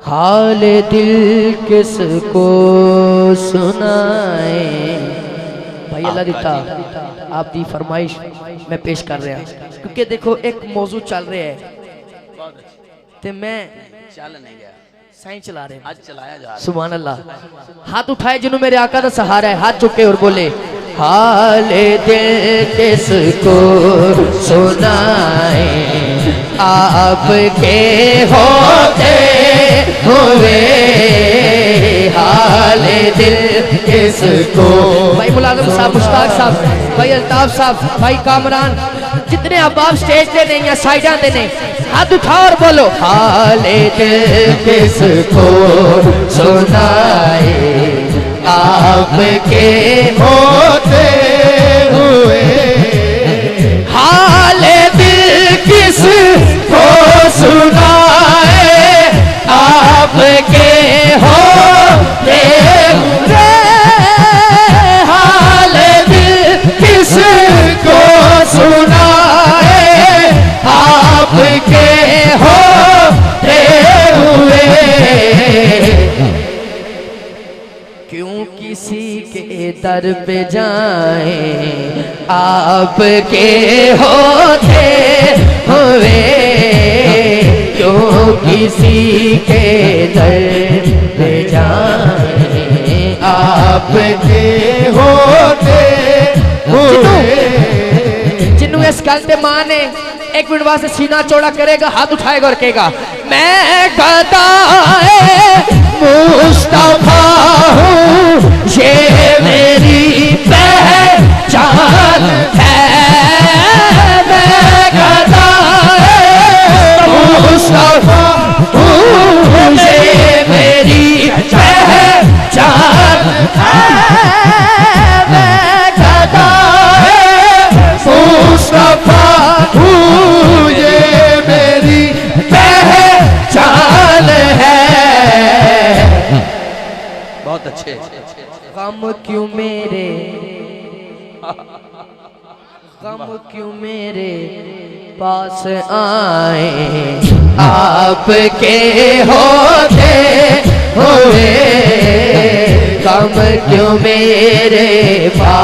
हाल दिल किसको सुनाए। भाई अल्लाह दिता आप दी फरमाइश मैं पेश कर रहा, क्योंकि देखो एक मौजू चल रहा है ते मैं चल नहीं गया, साईं चला रहे आज चलाया जा रहा। सुभान अल्लाह। हाथ उठाए जिन्हों मेरे आका का सहारा है, हाथ चुके और बोले हाल दिल किसको सुनाए, आपके होते हुए हाल दिल किसको। भाई मुलाजिम साहब, मुश्ताक साहब, भाई अल्ताफ साहब, भाई कामरान, जितने अहबाब स्टेज पे नहीं या साइडा दे नहीं, हाथ उठाओ और बोलो हाल दिल किसको सुनाए, आपके होते हुए हाल दिल किसको सुनाए, आपके होते हुए हाल दिल किसको सुनाए, आपके होते हुए। क्यों किसी के दर पे जाएं, आपके होते हुए, क्यों किसी के दर पे जाएं, आपके होते हुए। जिन्हों इस गल पे मां ने एक मिनट वास्ते सीना चौड़ा करेगा, हाथ उठाएगा और कहेगा मैं गदाए मुस्तफा हूँ, ये मेरी पहचान है, मैं गदाए मुस्तफा हूँ, ये मेरी पहचान है, मैं गदाए मुस्तफा हूँ, ये मेरी पहचान है। बहुत अच्छे। गम क्यों मेरे, गम क्यों मेरे पास आए, आपके होते हुए, गम क्यों मेरे पास